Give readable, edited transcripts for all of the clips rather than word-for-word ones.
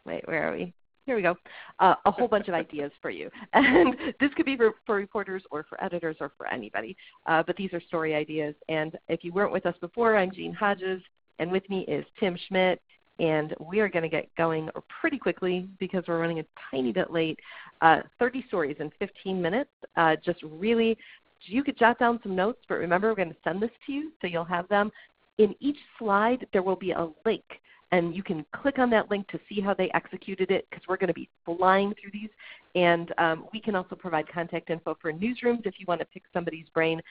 wait, where are we? Here we go. A whole bunch of ideas for you. And this could be for reporters or for editors or for anybody. But these are story ideas. And if you weren't with us before, I'm Jean Hodges, and with me is Tim Schmidt. And we are going to get going pretty quickly because we're running a tiny bit late. 30 stories in 15 minutes. Just really, you could jot down some notes, but remember we're going to send this to you so you'll have them. In each slide there will be a link, and you can click on that link to see how they executed it because we're going to be flying through these. And we can also provide contact info for newsrooms if you want to pick somebody's brain.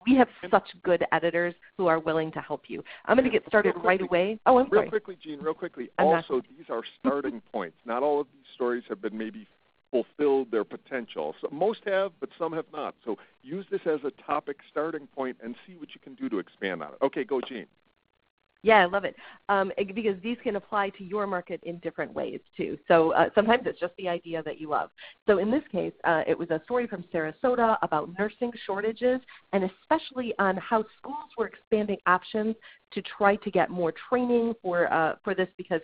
We have such good editors who are willing to help you. I'm going to get started right away. Oh, I'm sorry. Real quickly, Jean, real quickly. Also, these are starting points. Not all of these stories have been maybe fulfilled their potential. So most have, but some have not. So use this as a topic starting point and see what you can do to expand on it. Okay, go, Jean. Yeah, I love it because these can apply to your market in different ways too. So sometimes it's just the idea that you love. So in this case, it was a story from Sarasota about nursing shortages and especially on how schools were expanding options to try to get more training for this because,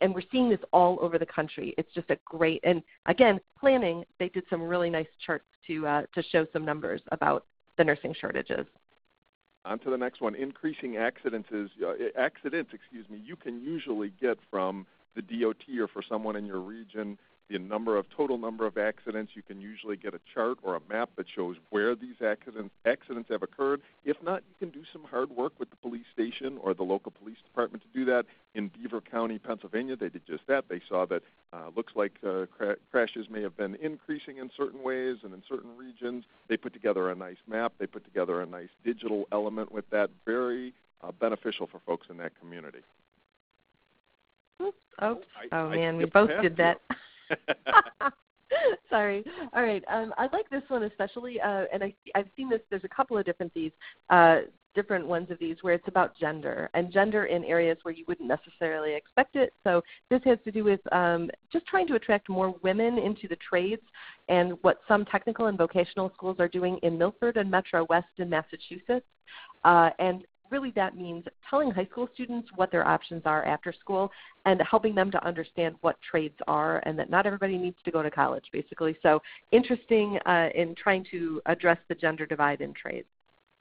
and we're seeing this all over the country. It's just a great, and again, planning, they did some really nice charts to show some numbers about the nursing shortages. On to the next one. Increasing accidents, you can usually get from the DOT or for someone in your region the total number of accidents. You can usually get a chart or a map that shows where these accidents have occurred. If not, you can do some hard work with the police station or the local police department to do that. In Beaver County, Pennsylvania, they did just that. They saw that looks like crashes may have been increasing in certain ways and in certain regions. They put together a nice map. They put together a nice digital element with that. Very beneficial for folks in that community. Oops. Man, we both did that. Sorry. All right. I like this one especially, and I've seen this. There's a couple of different ones of these where it's about gender and gender in areas where you wouldn't necessarily expect it. So this has to do with just trying to attract more women into the trades and what some technical and vocational schools are doing in Milford and Metro West in Massachusetts. And really that means telling high school students what their options are after school and helping them to understand what trades are and that not everybody needs to go to college, basically. So interesting in trying to address the gender divide in trades.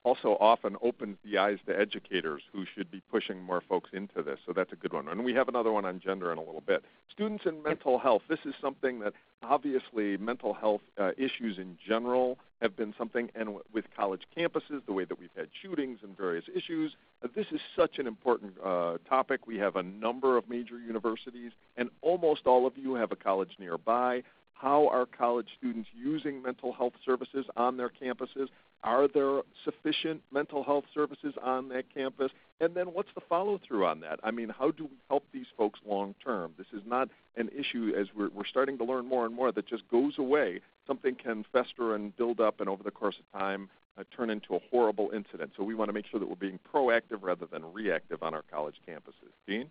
Also often opens the eyes to educators who should be pushing more folks into this. So that's a good one. And we have another one on gender in a little bit. Students and mental health. This is something that obviously mental health issues in general have been something, and with college campuses, the way that we've had shootings and various issues, this is such an important topic. We have a number of major universities, and almost all of you have a college nearby. How are college students using mental health services on their campuses? Are there sufficient mental health services on that campus? And then what's the follow-through on that? I mean, how do we help these folks long-term? This is not an issue, as we're starting to learn more and more, that just goes away. Something can fester and build up and over the course of time turn into a horrible incident. So we want to make sure that we're being proactive rather than reactive on our college campuses. Jean?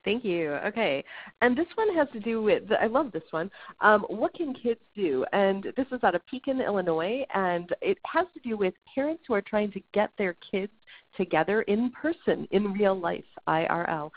Thank you. Okay. And this one has to do with, I love this one, what can kids do? And this is out of Pekin, Illinois, and it has to do with parents who are trying to get their kids together in person, in real life, IRL,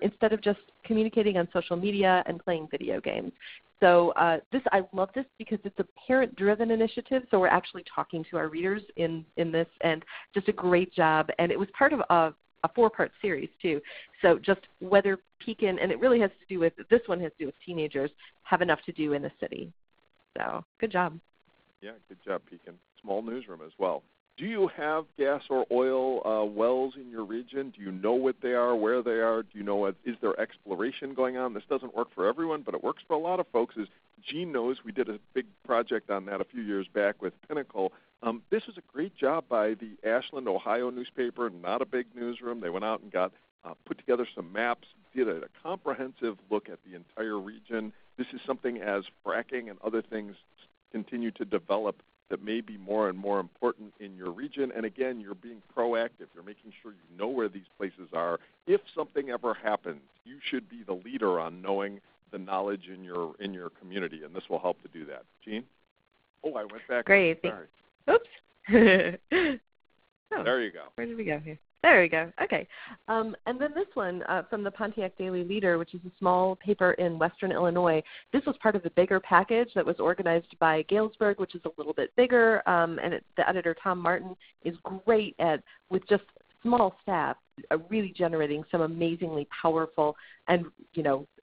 instead of just communicating on social media and playing video games. So I love this because it's a parent-driven initiative, so we're actually talking to our readers in this, and just a great job. And it was part of a 4-part series too. So just whether Pekin, and it really has to do with, this one has to do with teenagers, have enough to do in the city. So good job. Yeah, good job, Pekin. Small newsroom as well. Do you have gas or oil wells in your region? Do you know what they are, where they are? Do you know, is there exploration going on? This doesn't work for everyone, but it works for a lot of folks. As Jean knows, we did a big project on that a few years back with Pinnacle. This was a great job by the Ashland, Ohio newspaper, not a big newsroom. They went out and got put together some maps, did a comprehensive look at the entire region. This is something as fracking and other things continue to develop that may be more and more important in your region. And again, you're being proactive. You're making sure you know where these places are. If something ever happens, you should be the leader on knowing the knowledge in your community, and this will help to do that. Jean? Oh, I went back. Great. Sorry. Oops. There you go. Where did we go here? There we go. Okay. And then this one from the Pontiac Daily Leader, which is a small paper in Western Illinois. This was part of the bigger package that was organized by Galesburg, which is a little bit bigger. The editor, Tom Martin, is great at, with just small staff, really generating some amazingly powerful and,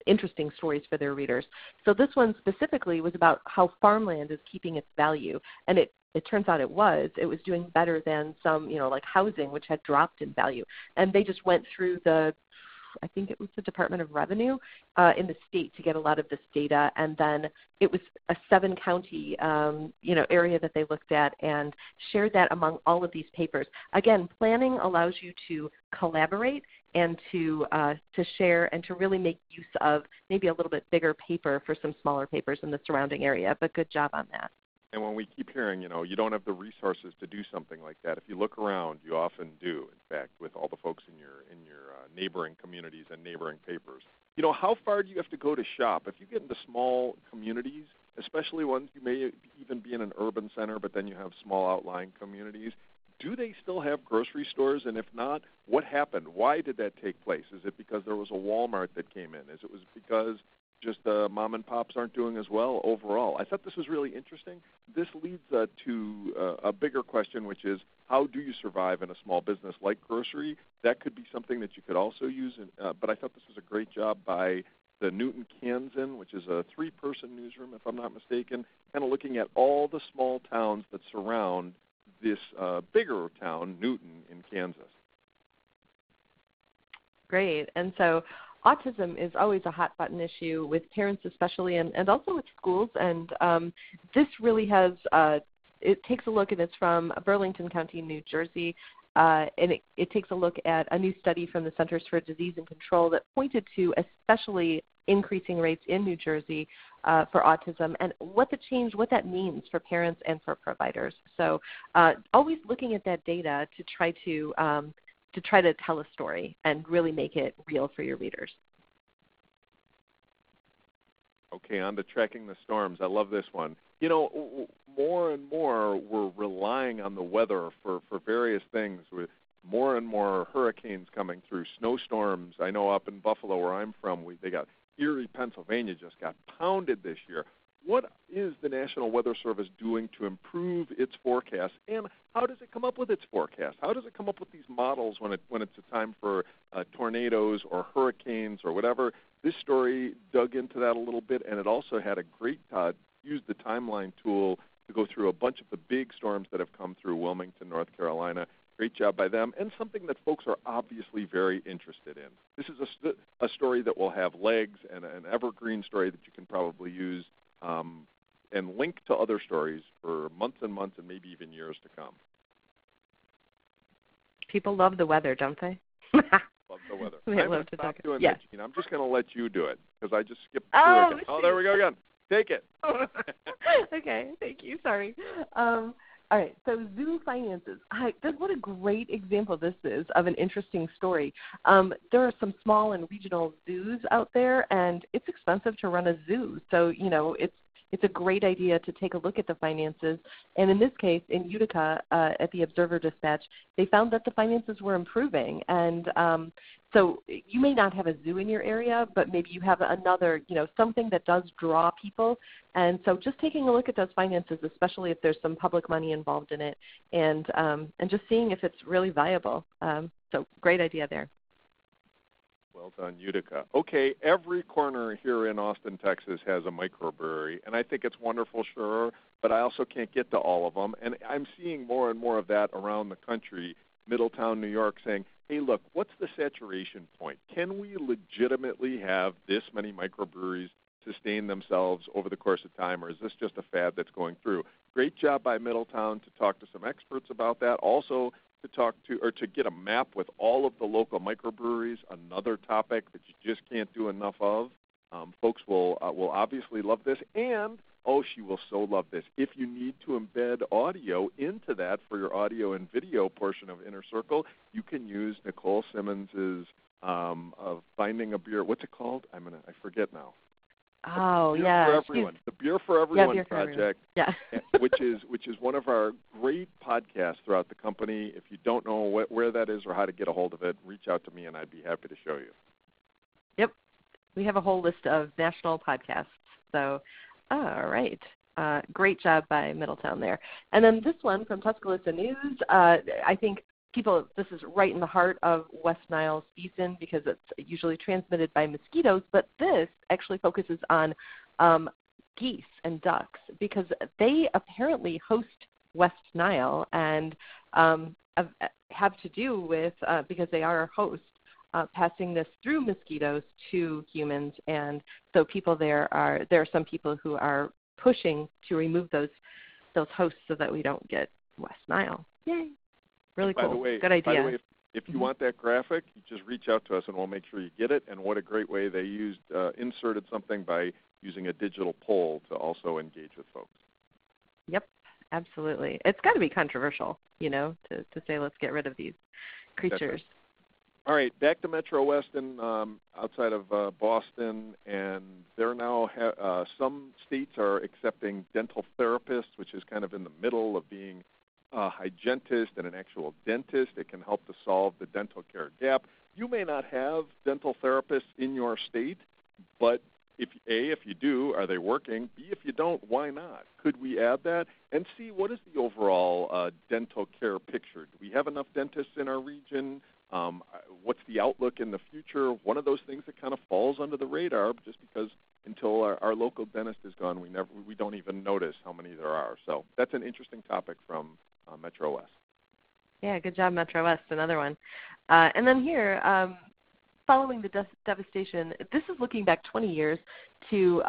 interesting stories for their readers. So this one specifically was about how farmland is keeping its value. And it turns out it was doing better than some, like housing, which had dropped in value. And they just went through I think it was the Department of Revenue in the state to get a lot of this data. And then it was a 7-county, area that they looked at and shared that among all of these papers. Again, planning allows you to collaborate and to share and to really make use of maybe a little bit bigger paper for some smaller papers in the surrounding area. But good job on that. And when we keep hearing, you don't have the resources to do something like that, if you look around, you often do, in fact, with all the folks in your neighboring communities and neighboring papers. How far do you have to go to shop? If you get into small communities, especially ones you may even be in an urban center, but then you have small outlying communities, do they still have grocery stores? And if not, what happened? Why did that take place? Is it because there was a Walmart that came in? Is it because just the mom and pops aren't doing as well overall? I thought this was really interesting. This leads to a bigger question, which is how do you survive in a small business like grocery? That could be something that you could also use. But I thought this was a great job by the Newton Kansan, which is a 3-person newsroom, if I'm not mistaken, kind of looking at all the small towns that surround this bigger town, Newton, in Kansas. Great. And so autism is always a hot button issue with parents especially and also with schools. And this really has, it takes a look, and it's from Burlington County, New Jersey. And it takes a look at a new study from the Centers for Disease and Control that pointed to especially increasing rates in New Jersey for autism and what that means for parents and for providers. So always looking at that data to try to tell a story and really make it real for your readers. Okay, on to tracking the storms. I love this one. More and more we're relying on the weather for various things, with more and more hurricanes coming through, snowstorms. I know up in Buffalo, where I'm from, they got Erie, Pennsylvania just got pounded this year. What is the National Weather Service doing to improve its forecast, and how does it come up with its forecast? How does it come up with these models when it's a time for tornadoes or hurricanes or whatever? This story dug into that a little bit, and it also had a great used the timeline tool to go through a bunch of the big storms that have come through Wilmington, North Carolina. Great job by them, and something that folks are obviously very interested in. This is a story that will have legs and an evergreen story that you can probably use and link to other stories for months and months and maybe even years to come. People love the weather, don't they? Love the weather. I'm going to stop talk doing that, Gene. I'm just going to let you do it because I just skipped through it. Oh, there we go again. Take it. Okay, thank you. Sorry. All right, so zoo finances. What a great example this is of an interesting story. There are some small and regional zoos out there, and it's expensive to run a zoo. So, it's a great idea to take a look at the finances. And in this case, in Utica, at the Observer Dispatch, they found that the finances were improving. And so you may not have a zoo in your area, but maybe you have another, something that does draw people. And so just taking a look at those finances, especially if there's some public money involved in it, and just seeing if it's really viable. So great idea there. Well done, Utica. Okay, every corner here in Austin, Texas has a microbrewery, and I think it's wonderful, sure, but I also can't get to all of them. And I'm seeing more and more of that around the country. Middletown, New York, saying, hey, look, what's the saturation point? Can we legitimately have this many microbreweries sustain themselves over the course of time, or is this just a fad that's going through? Great job by Middletown to talk to some experts about that. Also, to get a map with all of the local microbreweries, another topic that you just can't do enough of. Folks will obviously love this, and she will so love this. If you need to embed audio into that for your audio and video portion of Inner Circle, you can use Nicole Simmons's of Finding a Beer. What's it called? I forget now. Oh, Beer yeah. for Everyone. The Beer for Everyone Beer for project, Everyone. which is one of our great podcasts throughout the company. If you don't know where that is or how to get a hold of it, reach out to me and I'd be happy to show you. Yep. We have a whole list of national podcasts. So, all right. Great job by Middletown there. And then this one from Tuscaloosa News, I think this is right in the heart of West Nile season because it's usually transmitted by mosquitoes, but this actually focuses on geese and ducks because they apparently host West Nile and have to do with, because they are a host, passing this through mosquitoes to humans. And so there are some people who are pushing to remove those hosts so that we don't get West Nile. Yay. Really cool. Good idea. By the way, if you want that graphic, you just reach out to us and we'll make sure you get it. And what a great way they inserted something by using a digital poll to also engage with folks. Yep, absolutely. It's got to be controversial, to say let's get rid of these creatures. All right, back to Metro West and outside of Boston, and they're now some states are accepting dental therapists, which is kind of in the middle of being a hygienist and an actual dentist. It can help to solve the dental care gap. You may not have dental therapists in your state, but if you do, are they working? B, if you don't, why not? Could we add that? And C, what is the overall dental care picture? Do we have enough dentists in our region? What's the outlook in the future? One of those things that kind of falls under the radar just because until our local dentist is gone, we don't even notice how many there are. So that's an interesting topic from Metro West. Yeah, good job, Metro West, another one. And then here, following the devastation, this is looking back 20 years to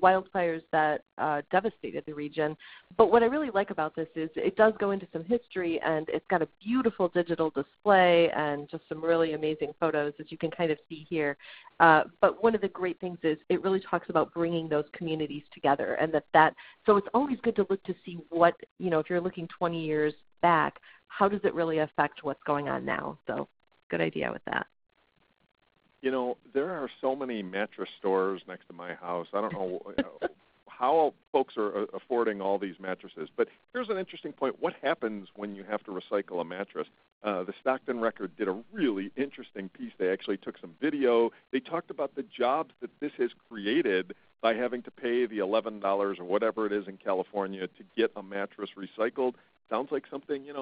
wildfires that devastated the region. But what I really like about this is it does go into some history, and it's got a beautiful digital display and just some really amazing photos that you can kind of see here. But one of the great things is it really talks about bringing those communities together, and so it's always good to look to see what, if you're looking 20 years back, how does it really affect what's going on now? So good idea with that. There are so many mattress stores next to my house. I don't know how folks are affording all these mattresses. But here's an interesting point. What happens when you have to recycle a mattress? The Stockton Record did a really interesting piece. They actually took some video. They talked about the jobs that this has created by having to pay the $11 or whatever it is in California to get a mattress recycled. Sounds like something, you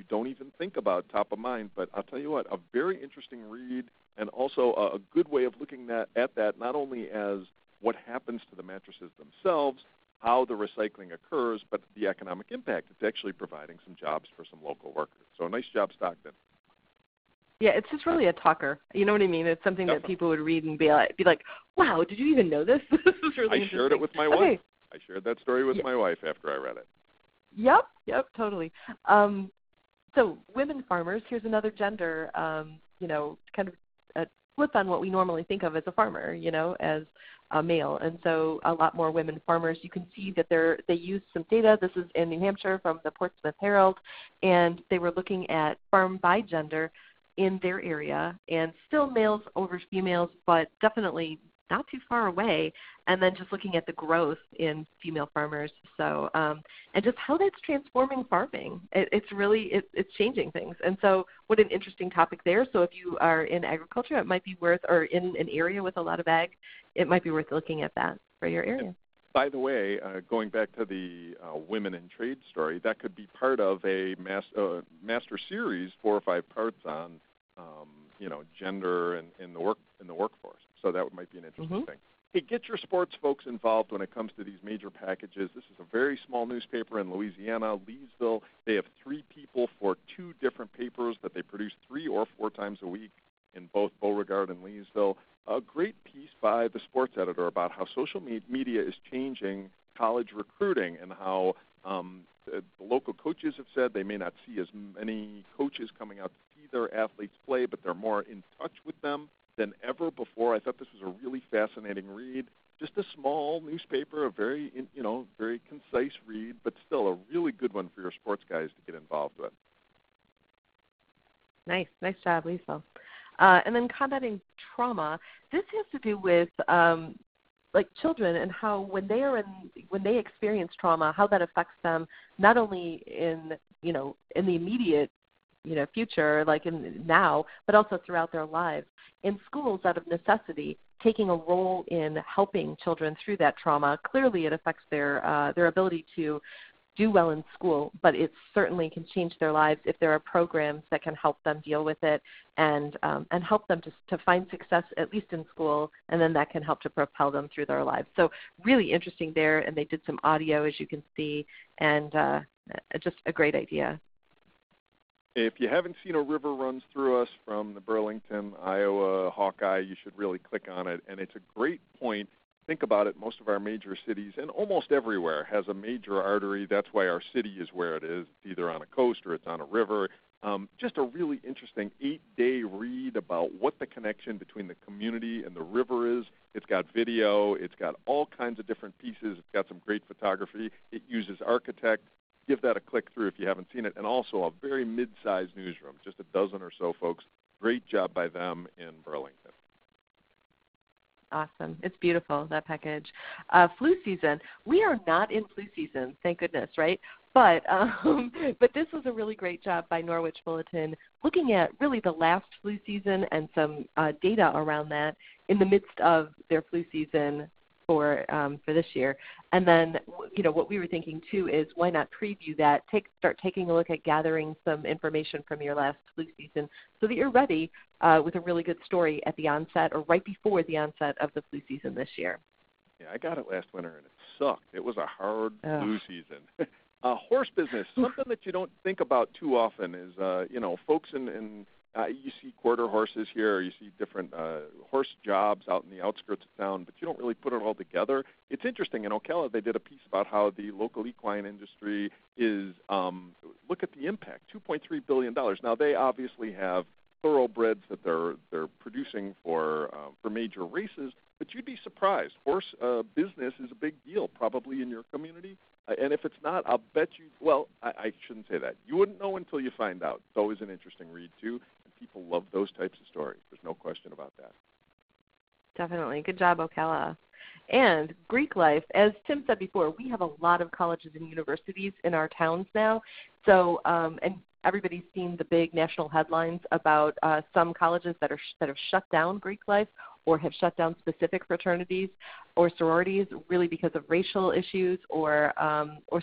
don't even think about top of mind. But I'll tell you what, a very interesting read and also a good way of looking at that not only as what happens to the mattresses themselves, how the recycling occurs, but the economic impact. It's actually providing some jobs for some local workers. So nice job, Stockton. Yeah, it's just really a talker. You know what I mean? It's something that people would read and be like, wow, did you even know this? This is really interesting. I shared it with my wife. I shared that story with my wife after I read it. Yep, totally. So women farmers, here's another gender, kind of a flip on what we normally think of as a farmer, as a male. And so a lot more women farmers. You can see that they used some data. This is in New Hampshire from the Portsmouth Herald, and they were looking at farm by gender in their area, and still males over females, but definitely not too far away, and then just looking at the growth in female farmers. So, and just how that's transforming farming. It's changing things. And so what an interesting topic there. So if you are in agriculture, it might be worth, or in an area with a lot of ag, it might be worth looking at that for your area. By the way, going back to the women in trade story, that could be part of a master series, 4 or 5 parts on gender in the workforce. So that might be an interesting thing. Hey, get your sports folks involved when it comes to these major packages. This is a very small newspaper in Louisiana, Leesville. They have 3 people for 2 different papers that they produce 3 or 4 times a week in both Beauregard and Leesville. A great piece by the sports editor about how social media is changing college recruiting and how the local coaches have said they may not see as many coaches coming out to see their athletes play, but they're more in touch with them than ever before. I thought this was a really fascinating read. Just a small newspaper, a very concise read, but still a really good one for your sports guys to get involved with. Nice job, Lisa. And then combating trauma. This has to do with like children and how when they experience trauma, how that affects them not only in the immediate future, like in now, but also throughout their lives. In schools, out of necessity, taking a role in helping children through that trauma, clearly it affects their ability to do well in school, but it certainly can change their lives if there are programs that can help them deal with it and help them to find success, at least in school, and then that can help to propel them through their lives. So really interesting there, and they did some audio, as you can see, and just a great idea. If you haven't seen A River Runs Through Us from the Burlington, Iowa Hawkeye, you should really click on it, and it's a great point. Think about it, most of our major cities and almost everywhere has a major artery. That's why our city is where it is. It's either on a coast or it's on a river. Just a really interesting 8-day read about what the connection between the community and the river is. It's got video. It's got all kinds of different pieces. It's got some great photography. It uses architect. Give that a click through if you haven't seen it. And also a very mid-sized newsroom, just a dozen or so folks. Great job by them in Burlington. Awesome. It's beautiful, that package. Flu season. We are not in flu season, thank goodness, right? But this was a really great job by Norwich Bulletin looking at really the last flu season and some data around that in the midst of their flu season for this year. And then, what we were thinking too is why not preview that, start taking a look at gathering some information from your last flu season so that you're ready with a really good story at the onset or right before the onset of the flu season this year. Yeah, I got it last winter and it sucked. It was a hard flu season. Horse business, something that you don't think about too often is, folks in you see quarter horses here, or you see different horse jobs out in the outskirts of town, but you don't really put it all together. It's interesting. In Ocala, they did a piece about how the local equine industry is, look at the impact, $2.3 billion. Now, they obviously have thoroughbreds that they're producing for major races, but you'd be surprised. Horse business is a big deal probably in your community. And if it's not, I'll bet you, well, I shouldn't say that. You wouldn't know until you find out. It's always an interesting read, too. And people love those types of stories. There's no question about that. Definitely. Good job, Ocala. And Greek life, as Tim said before, we have a lot of colleges and universities in our towns now. So, and everybody's seen the big national headlines about some colleges that have shut down Greek life or have shut down specific fraternities or sororities really because of racial issues or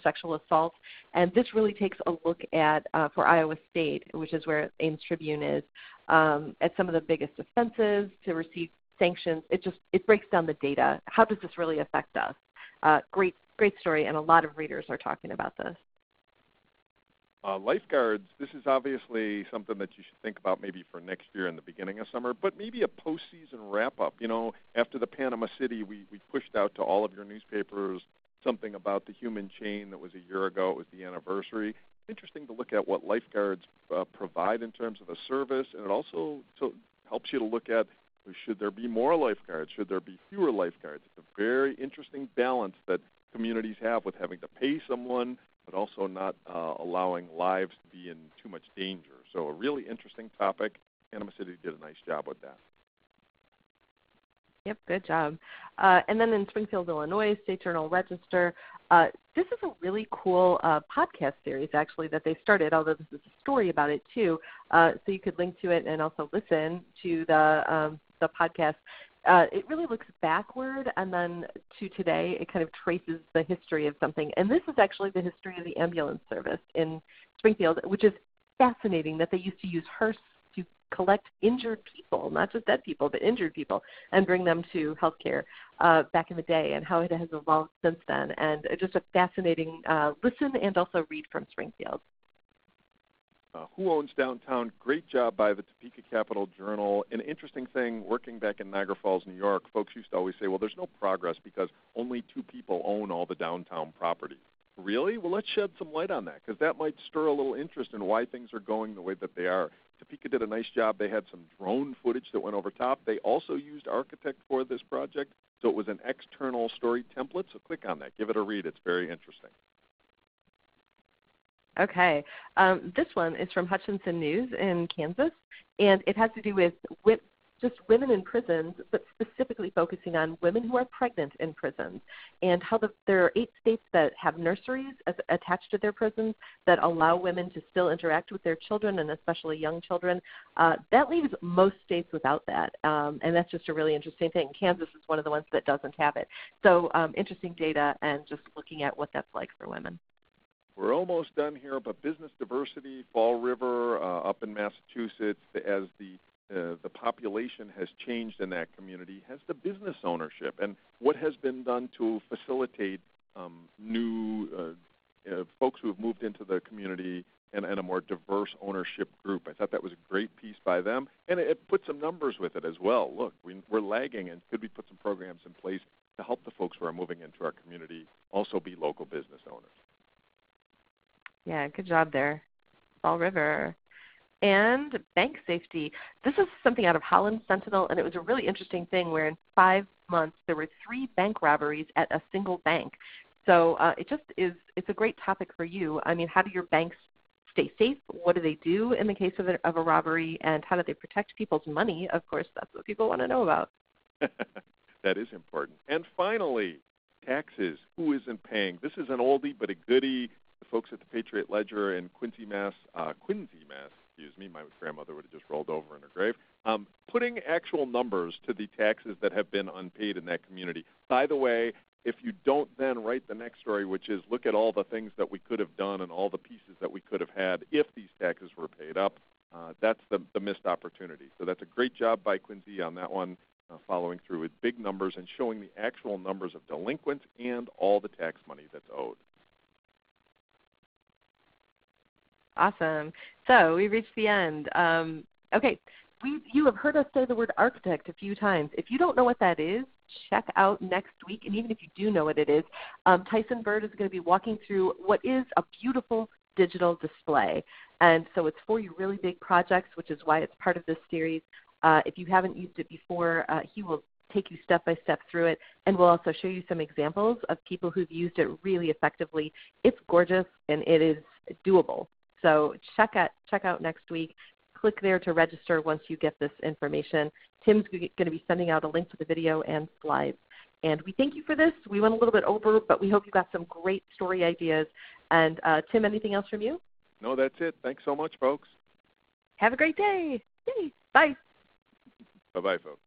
sexual assault. And this really takes a look at, for Iowa State, which is where Ames Tribune is, at some of the biggest offenses to receive sanctions. It breaks down the data. How does this really affect us? Great story, and a lot of readers are talking about this. Lifeguards, this is obviously something that you should think about maybe for next year in the beginning of summer, but maybe a postseason wrap-up. After the Panama City, we pushed out to all of your newspapers something about the human chain that was a year ago. It was the anniversary. It's interesting to look at what lifeguards provide in terms of a service, and it also helps you to look at, should there be more lifeguards? Should there be fewer lifeguards? It's a very interesting balance that communities have with having to pay someone but also not allowing lives to be in too much danger. So a really interesting topic. Panama City did a nice job with that. Yep, good job. And then in Springfield, Illinois, State Journal Register, this is a really cool podcast series, actually, that they started, although this is a story about it, too. So you could link to it and also listen to the podcast. It really looks backward, and then to today, it kind of traces the history of something. And this is actually the history of the ambulance service in Springfield, which is fascinating that they used to use hearse to collect injured people, not just dead people, but injured people, and bring them to health care back in the day, and how it has evolved since then. And just a fascinating listen and also read from Springfield. Who Owns Downtown? Great job by the Topeka Capital Journal. An interesting thing, working back in Niagara Falls, New York, folks used to always say, well, there's no progress because only 2 people own all the downtown property. Really? Well, let's shed some light on that because that might stir a little interest in why things are going the way that they are. Topeka did a nice job. They had some drone footage that went over top. They also used Architect for this project, so it was an external story template. So click on that. Give it a read. It's very interesting. Okay. This one is from Hutchinson News in Kansas, and it has to do with just women in prisons, but specifically focusing on women who are pregnant in prisons, and how there are 8 states that have nurseries attached to their prisons that allow women to still interact with their children, and especially young children. That leaves most states without that, and that's just a really interesting thing. Kansas is one of the ones that doesn't have it. So interesting data and just looking at what that's like for women. We're almost done here, but business diversity, Fall River up in Massachusetts, as the population has changed in that community, has the business ownership and what has been done to facilitate new folks who have moved into the community and a more diverse ownership group. I thought that was a great piece by them, and it put some numbers with it as well. Look, we're lagging, and could we put some programs in place to help the folks who are moving into our community also be local business owners? Yeah, good job there, Fall River. And bank safety. This is something out of Holland Sentinel, and it was a really interesting thing where in 5 months there were 3 bank robberies at a single bank. So it's a great topic for you. I mean, how do your banks stay safe? What do they do in the case of a robbery? And how do they protect people's money? Of course, that's what people want to know about. That is important. And finally, taxes. Who isn't paying? This is an oldie but a goodie. The folks at the Patriot Ledger in Quincy, Mass. My grandmother would have just rolled over in her grave. Putting actual numbers to the taxes that have been unpaid in that community. By the way, if you don't then write the next story, which is look at all the things that we could have done and all the pieces that we could have had if these taxes were paid up, that's the missed opportunity. So that's a great job by Quincy on that one, following through with big numbers and showing the actual numbers of delinquents and all the tax money that's owed. Awesome. So we reached the end. Okay, you have heard us say the word architect a few times. If you don't know what that is, check out next week. And even if you do know what it is, Tyson Bird is going to be walking through what is a beautiful digital display. And so it's for your really big projects, which is why it's part of this series. If you haven't used it before, he will take you step by step through it, and we'll also show you some examples of people who've used it really effectively. It's gorgeous, and it is doable. So check out next week. Click there to register once you get this information. Tim's going to be sending out a link to the video and slides. And we thank you for this. We went a little bit over, but we hope you got some great story ideas. And Tim, anything else from you? No, that's it. Thanks so much, folks. Have a great day. Yay. Bye. Bye-bye, folks.